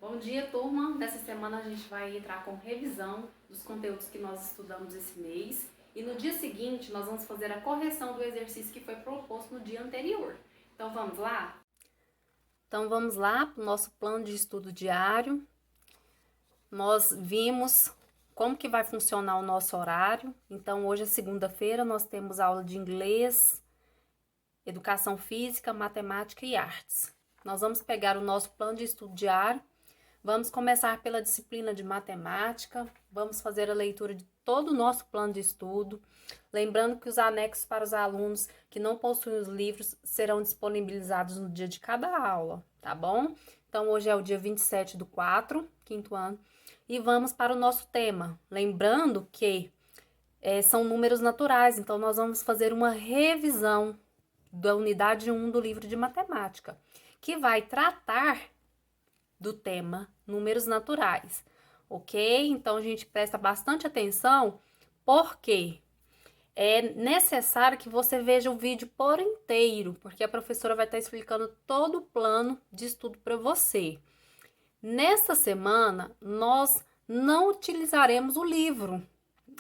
Bom dia, turma! Nessa semana a gente vai entrar com revisão dos conteúdos que nós estudamos esse mês e no dia seguinte nós vamos fazer a correção do exercício que foi proposto no dia anterior. Então vamos lá? Então vamos lá para o nosso plano de estudo diário. Nós vimos como que vai funcionar o nosso horário. Então hoje é segunda-feira, nós temos aula de inglês, educação física, matemática e artes. Nós vamos pegar o nosso plano de estudo diário. Vamos começar pela disciplina de matemática, vamos fazer a leitura de todo o nosso plano de estudo, lembrando que os anexos para os alunos que não possuem os livros serão disponibilizados no dia de cada aula, tá bom? Então, hoje é o dia 27/4, quinto ano, e vamos para o nosso tema, lembrando que são números naturais, então nós vamos fazer uma revisão da unidade 1 do livro de matemática, que vai tratar do tema números naturais, ok? Então, a gente presta bastante atenção, porque é necessário que você veja o vídeo por inteiro, porque a professora vai estar explicando todo o plano de estudo para você. Nessa semana, nós não utilizaremos o livro.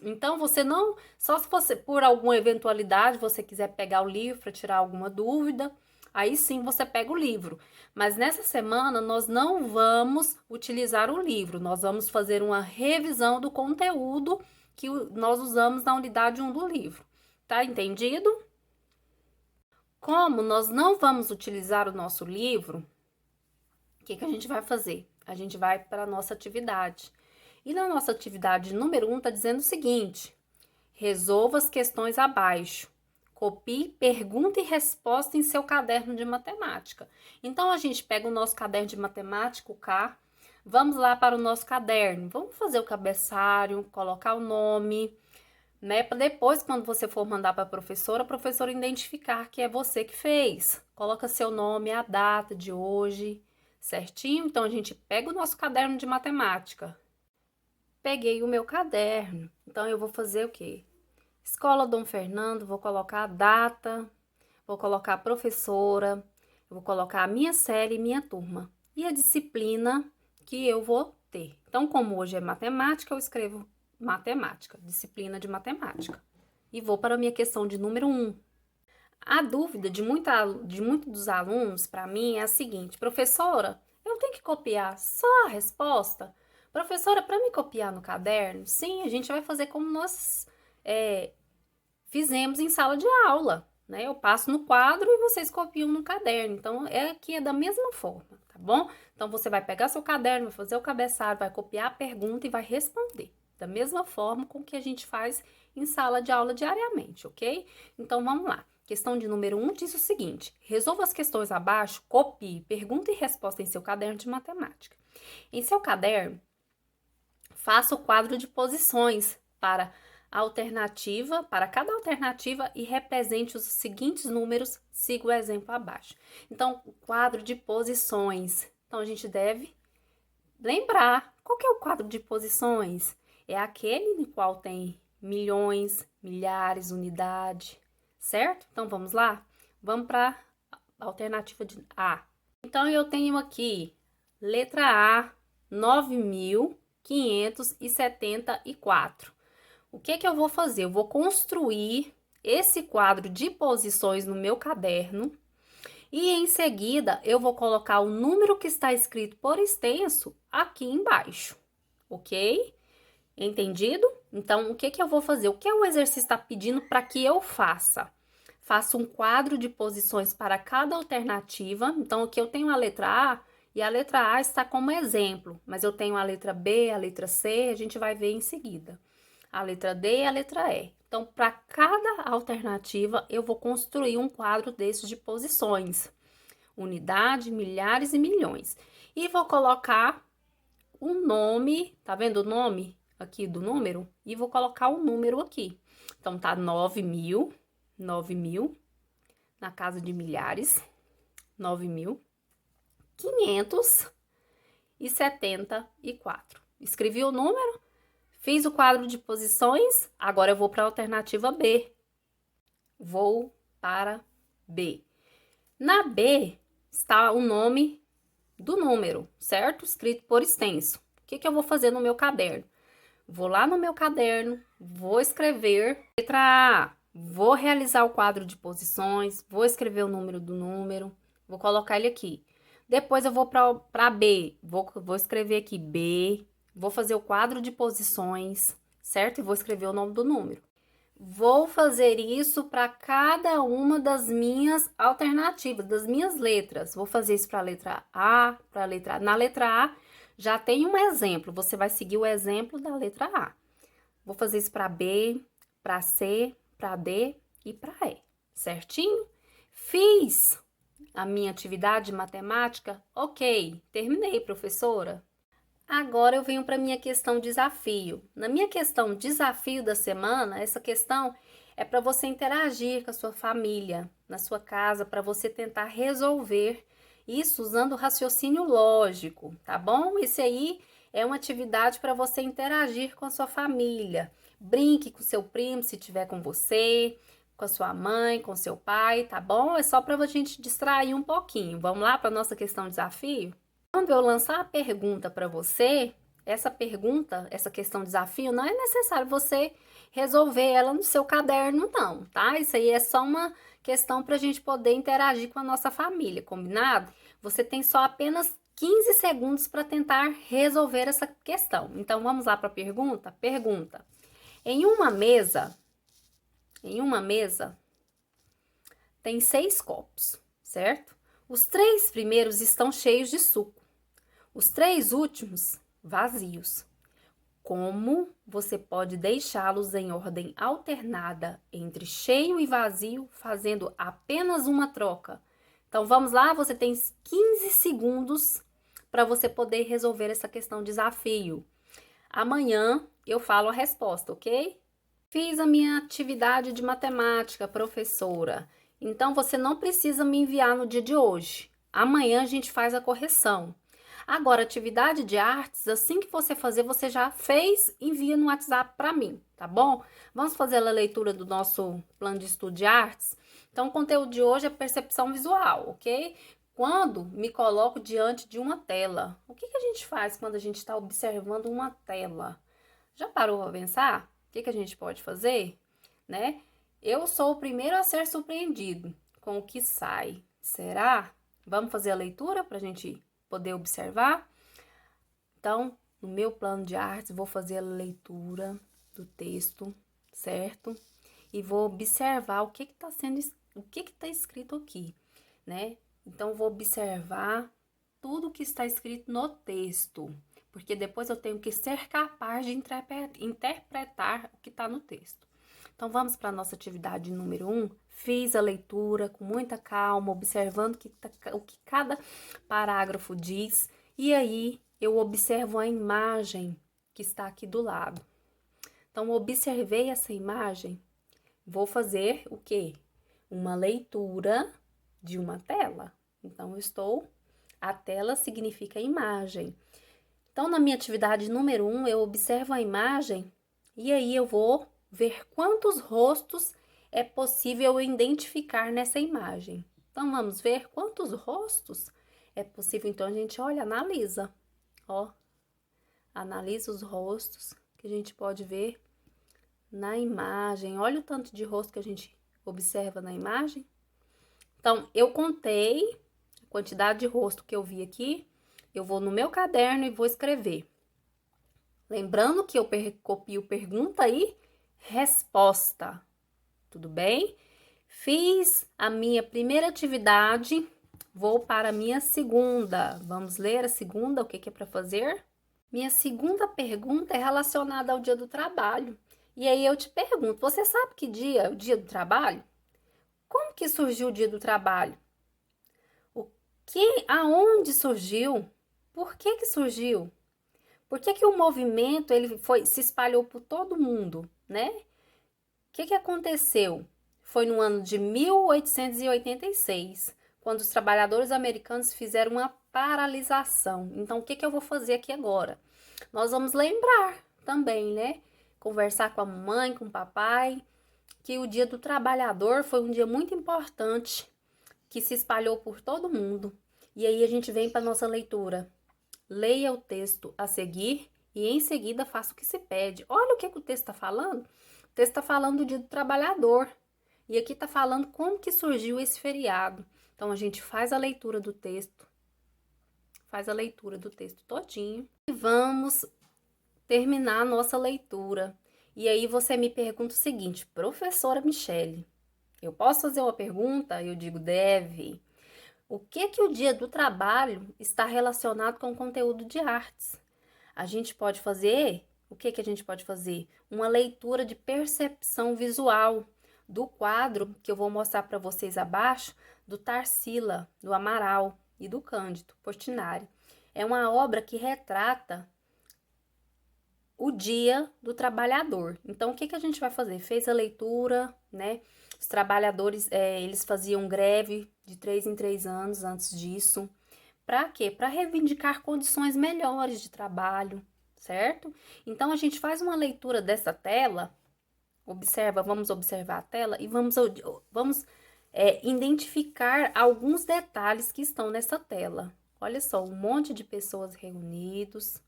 Então, você não, só se você, por alguma eventualidade, você quiser pegar o livro para tirar alguma dúvida, aí sim você pega o livro. Mas nessa semana nós não vamos utilizar o livro, nós vamos fazer uma revisão do conteúdo que nós usamos na unidade 1 do livro. Tá entendido? Como nós não vamos utilizar o nosso livro, o que a gente vai fazer? A gente vai para a nossa atividade. E na nossa atividade número 1 está dizendo o seguinte: resolva as questões abaixo. Copie pergunta e resposta em seu caderno de matemática. Então, a gente pega o nosso caderno de matemática, o K, vamos lá para o nosso caderno. Vamos fazer o cabeçalho, colocar o nome, né? Para depois, quando você for mandar para a professora identificar que é você que fez. Coloca seu nome, a data de hoje, certinho? Então, a gente pega o nosso caderno de matemática. Peguei o meu caderno. Então, eu vou fazer o quê? Escola Dom Fernando, vou colocar a data, vou colocar a professora, vou colocar a minha série e minha turma. E a disciplina que eu vou ter. Então, como hoje é matemática, eu escrevo matemática, disciplina de matemática. E vou para a minha questão de número 1. A dúvida de muitos dos alunos, para mim, é a seguinte: professora, eu tenho que copiar só a resposta? Professora, para me copiar no caderno? Sim, a gente vai fazer como nós fizemos em sala de aula, né? Eu passo no quadro e vocês copiam no caderno. Então, aqui é da mesma forma, tá bom? Então, você vai pegar seu caderno, vai fazer o cabeçalho, vai copiar a pergunta e vai responder. Da mesma forma com que a gente faz em sala de aula diariamente, ok? Então, vamos lá. Questão de número 1 diz o seguinte: resolva as questões abaixo, copie pergunta e resposta em seu caderno de matemática. Em seu caderno, faça o quadro de posições para cada alternativa e represente os seguintes números, siga o exemplo abaixo. Então, o quadro de posições. Então, a gente deve lembrar, qual que é o quadro de posições? É aquele no qual tem milhões, milhares, unidade, certo? Então, vamos lá? Vamos para a alternativa de A. Então, eu tenho aqui, letra A, 9.574. O que eu vou fazer? Eu vou construir esse quadro de posições no meu caderno e em seguida eu vou colocar o número que está escrito por extenso aqui embaixo, ok? Entendido? Então, o que eu vou fazer? O que o exercício está pedindo para que eu faça? Faça um quadro de posições para cada alternativa. Então, aqui eu tenho a letra A e a letra A está como exemplo, mas eu tenho a letra B, a letra C, a gente vai ver em seguida. A letra D e a letra E. Então, para cada alternativa, eu vou construir um quadro desses de posições. Unidade, milhares e milhões. E vou colocar o nome, tá vendo o nome aqui do número? E vou colocar o número aqui. Então, tá 9.000, na casa de milhares, 9.574. Escrevi o número. Fiz o quadro de posições, agora eu vou para a alternativa B. Vou para B. Na B está o nome do número, certo? Escrito por extenso. O que eu vou fazer no meu caderno? Vou lá no meu caderno, vou escrever letra A, vou realizar o quadro de posições, vou escrever o número do número, vou colocar ele aqui. Depois eu vou para B, vou escrever aqui B, vou fazer o quadro de posições, certo? E vou escrever o nome do número. Vou fazer isso para cada uma das minhas alternativas, das minhas letras. Vou fazer isso para a letra A, para a letra A. Na letra A, já tem um exemplo. Você vai seguir o exemplo da letra A. Vou fazer isso para B, para C, para D e para E. Certinho? Fiz a minha atividade matemática? Ok. Terminei, professora. Agora eu venho para minha questão desafio. Na minha questão desafio da semana, essa questão é para você interagir com a sua família, na sua casa, para você tentar resolver isso usando o raciocínio lógico, tá bom? Esse aí é uma atividade para você interagir com a sua família. Brinque com seu primo se tiver com você, com a sua mãe, com seu pai, tá bom? É só para a gente distrair um pouquinho. Vamos lá para nossa questão desafio? Quando eu lançar a pergunta para você, essa pergunta, essa questão desafio, não é necessário você resolver ela no seu caderno, não, tá? Isso aí é só uma questão para a gente poder interagir com a nossa família, combinado? Você tem só apenas 15 segundos para tentar resolver essa questão. Então, vamos lá para a pergunta? Pergunta. Em uma mesa, tem 6 copos, certo? Os 3 primeiros estão cheios de suco. Os 3 últimos, vazios. Como você pode deixá-los em ordem alternada entre cheio e vazio, fazendo apenas uma troca? Então, vamos lá, você tem 15 segundos para você poder resolver essa questão desafio. Amanhã eu falo a resposta, ok? Fiz a minha atividade de matemática, professora. Então, você não precisa me enviar no dia de hoje. Amanhã a gente faz a correção. Agora, atividade de artes, assim que você fazer, você já fez, envia no WhatsApp para mim, tá bom? Vamos fazer a leitura do nosso plano de estudo de artes? Então, o conteúdo de hoje é percepção visual, ok? Quando me coloco diante de uma tela, o que a gente faz quando a gente está observando uma tela? Já parou para pensar? O que a gente pode fazer, né? Eu sou o primeiro a ser surpreendido com o que sai. Será? Vamos fazer a leitura para a gente poder observar? Então, no meu plano de artes, vou fazer a leitura do texto, certo? E vou observar o que está sendo, o que está escrito aqui, né? Então, vou observar tudo que está escrito no texto, porque depois eu tenho que ser capaz de interpretar o que está no texto. Então, vamos para a nossa atividade número 1. Fiz a leitura com muita calma, observando o que cada parágrafo diz. E aí, eu observo a imagem que está aqui do lado. Então, observei essa imagem. Vou fazer o quê? Uma leitura de uma tela. Então, a tela significa imagem. Então, na minha atividade número 1, eu observo a imagem e aí eu vou ver quantos rostos é possível identificar nessa imagem. Então, vamos ver quantos rostos é possível. Então, a gente olha, analisa, ó, analisa os rostos que a gente pode ver na imagem. Olha o tanto de rosto que a gente observa na imagem. Então, eu contei a quantidade de rosto que eu vi aqui. Eu vou no meu caderno e vou escrever. Lembrando que eu copio pergunta e resposta. Tudo bem? Fiz a minha primeira atividade, vou para a minha segunda. Vamos ler a segunda, o que é para fazer? Minha segunda pergunta é relacionada ao dia do trabalho. E aí eu te pergunto, você sabe que dia é o dia do trabalho? Como que surgiu o dia do trabalho? Aonde surgiu? Por que surgiu? Por que o movimento se espalhou por todo mundo, né? O que aconteceu? Foi no ano de 1886, quando os trabalhadores americanos fizeram uma paralisação. Então, o que eu vou fazer aqui agora? Nós vamos lembrar também, né? Conversar com a mamãe, com o papai, que o Dia do Trabalhador foi um dia muito importante, que se espalhou por todo mundo. E aí a gente vem para nossa leitura. Leia o texto a seguir e em seguida faça o que se pede. Olha o que o texto está falando. O texto está falando do Dia do Trabalhador. E aqui está falando como que surgiu esse feriado. Então, a gente faz a leitura do texto. Faz a leitura do texto todinho. E vamos terminar a nossa leitura. E aí você me pergunta o seguinte: professora Michele, eu posso fazer uma pergunta? Eu digo, deve. O que o Dia do Trabalho está relacionado com o conteúdo de artes? A gente pode fazer, o que a gente pode fazer? Uma leitura de percepção visual do quadro que eu vou mostrar para vocês abaixo, do Tarsila, do Amaral e do Cândido Portinari. É uma obra que retrata o Dia do Trabalhador. Então, o que a gente vai fazer? Fez a leitura, né? Os trabalhadores, eles faziam greve de 3 em 3 anos antes disso. Para quê? Para reivindicar condições melhores de trabalho, certo? Então, a gente faz uma leitura dessa tela, vamos observar a tela e vamos identificar alguns detalhes que estão nessa tela. Olha só, um monte de pessoas reunidos.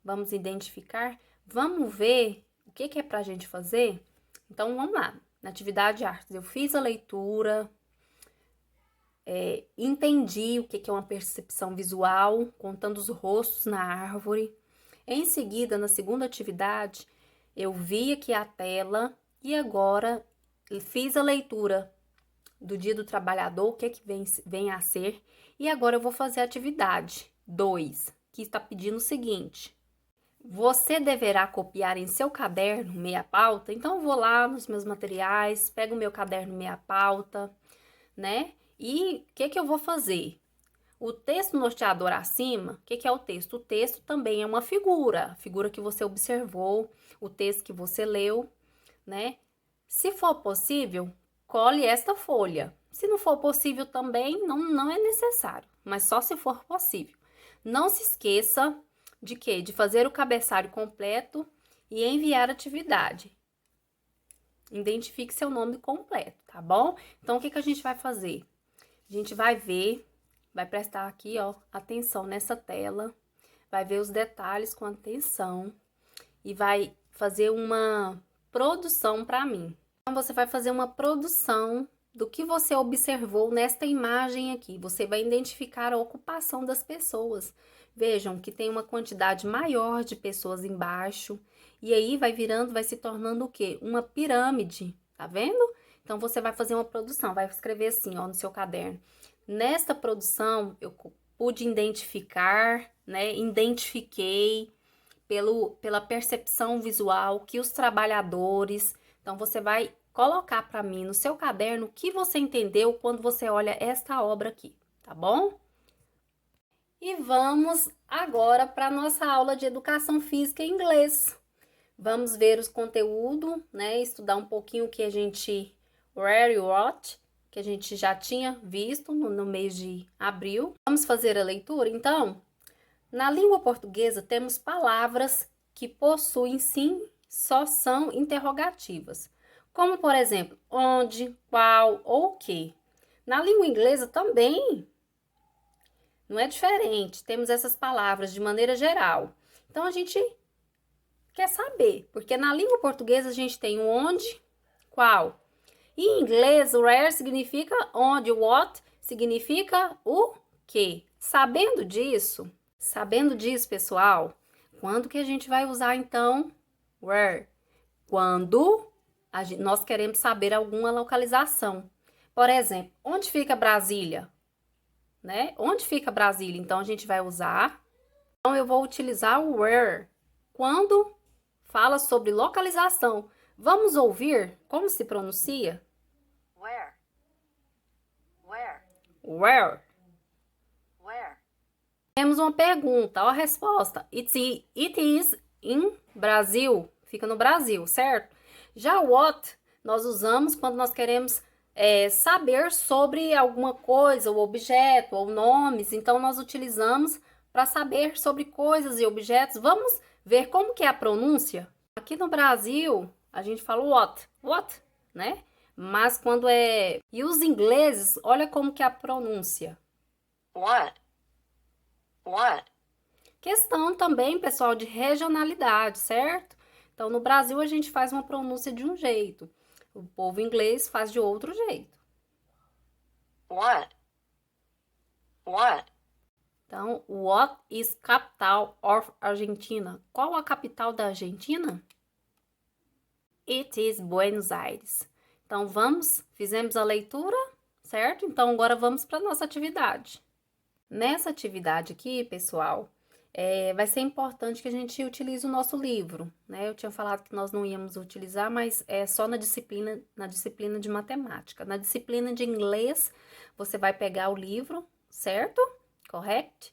Vamos identificar, vamos ver o que é para a gente fazer. Então, vamos lá. Na atividade de artes, eu fiz a leitura, entendi o que é uma percepção visual, contando os rostos na árvore. Em seguida, na segunda atividade, eu vi aqui a tela e agora fiz a leitura do Dia do Trabalhador, o que vem a ser. E agora eu vou fazer a atividade 2, que está pedindo o seguinte: você deverá copiar em seu caderno meia pauta. Então, eu vou lá nos meus materiais, pego o meu caderno meia pauta, né? E o que eu vou fazer? O texto norteador acima, o que é o texto? O texto também é uma figura, a figura que você observou, o texto que você leu, né? Se for possível, cole esta folha. Se não for possível também, não é necessário, mas só se for possível. Não se esqueça de quê? De fazer o cabeçalho completo e enviar a atividade. Identifique seu nome completo, tá bom? Então, o que a gente vai fazer? A gente vai ver, vai prestar aqui, ó, atenção nessa tela, vai ver os detalhes com atenção e vai fazer uma produção para mim. Então, você vai fazer uma produção do que você observou nesta imagem aqui. Você vai identificar a ocupação das pessoas. Vejam que tem uma quantidade maior de pessoas embaixo. E aí vai se tornando o quê? Uma pirâmide, tá vendo? Então, você vai fazer uma produção, vai escrever assim, ó, no seu caderno. Nesta produção, eu pude identificar, né? Identifiquei pela percepção visual que os trabalhadores... Então, você vai colocar para mim no seu caderno o que você entendeu quando você olha esta obra aqui, tá bom? E vamos agora para a nossa aula de Educação Física e Inglês. Vamos ver os conteúdos, né? Estudar um pouquinho o que a gente... Where e what, que a gente já tinha visto no mês de abril. Vamos fazer a leitura, então? Na língua portuguesa, temos palavras que possuem sim, só são interrogativas. Como, por exemplo, onde, qual ou o que. Na língua inglesa também não é diferente. Temos essas palavras de maneira geral. Então, a gente quer saber, porque na língua portuguesa a gente tem o onde, qual. E em inglês, o where significa onde, o what significa o que. Sabendo disso, pessoal, quando que a gente vai usar, então, where? Quando nós queremos saber alguma localização. Por exemplo, onde fica Brasília? Né? Onde fica Brasília? Então, a gente vai usar. Então, eu vou utilizar o where quando fala sobre localização. Vamos ouvir como se pronuncia? Where? Where? Where? Where? Temos uma pergunta, ó a resposta. It is in Brasil. Fica no Brasil, certo? Já o what nós usamos quando nós queremos saber sobre alguma coisa, ou objeto, ou nomes. Então, nós utilizamos para saber sobre coisas e objetos. Vamos ver como que é a pronúncia? Aqui no Brasil, a gente fala what, né? Mas quando E os ingleses, olha como que é a pronúncia. What? What? Questão também, pessoal, de regionalidade, certo? Então, no Brasil, a gente faz uma pronúncia de um jeito. O povo inglês faz de outro jeito. What? What? Então, what is capital of Argentina? Qual a capital da Argentina? It is Buenos Aires. Então, fizemos a leitura, certo? Então, agora vamos para a nossa atividade. Nessa atividade aqui, pessoal, vai ser importante que a gente utilize o nosso livro, né? Eu tinha falado que nós não íamos utilizar, mas é só na disciplina de matemática. Na disciplina de inglês, você vai pegar o livro, certo? Correto?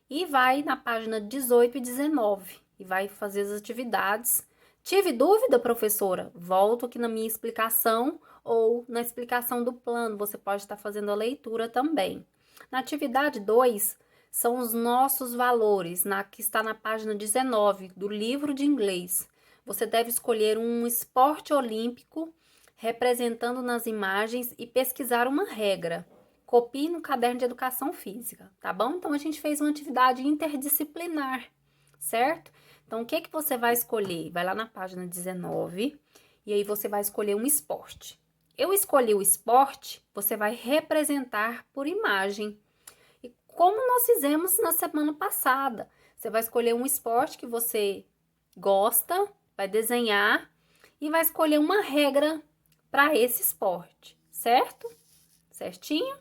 E vai na página 18 e 19 e vai fazer as atividades. Tive dúvida, professora? Volto aqui na minha explicação ou na explicação do plano. Você pode estar fazendo a leitura também. Na atividade 2, são os nossos valores, que está na página 19 do livro de inglês. Você deve escolher um esporte olímpico representando nas imagens e pesquisar uma regra. Copie no caderno de educação física, tá bom? Então, a gente fez uma atividade interdisciplinar, certo? Então, o que você vai escolher? Vai lá na página 19 e aí você vai escolher um esporte. Eu escolhi o esporte, você vai representar por imagem. E como nós fizemos na semana passada, você vai escolher um esporte que você gosta, vai desenhar e vai escolher uma regra para esse esporte, certo? Certinho?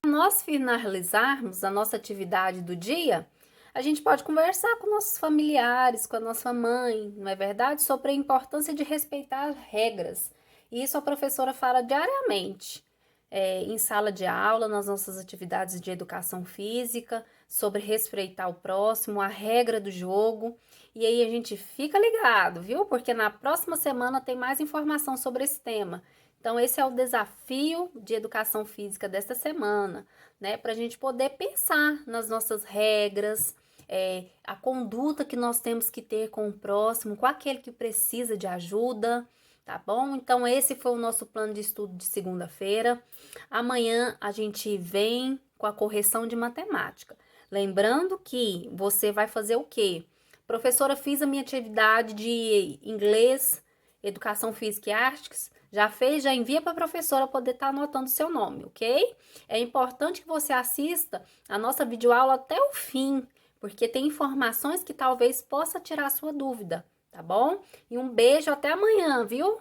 Para nós finalizarmos a nossa atividade do dia, a gente pode conversar com nossos familiares, com a nossa mãe, não é verdade? Sobre a importância de respeitar regras. E isso a professora fala diariamente, em sala de aula, nas nossas atividades de educação física, sobre respeitar o próximo, a regra do jogo. E aí a gente fica ligado, viu? Porque na próxima semana tem mais informação sobre esse tema. Então, esse é o desafio de educação física desta semana, né? Para a gente poder pensar nas nossas regras, a conduta que nós temos que ter com o próximo, com aquele que precisa de ajuda, tá bom? Então, esse foi o nosso plano de estudo de segunda-feira. Amanhã a gente vem com a correção de matemática. Lembrando que você vai fazer o quê? Professora, fiz a minha atividade de inglês, educação física e artes. Já fez? Já envia para a professora poder estar anotando seu nome, ok? É importante que você assista a nossa videoaula até o fim, porque tem informações que talvez possa tirar a sua dúvida, tá bom? E um beijo, até amanhã, viu?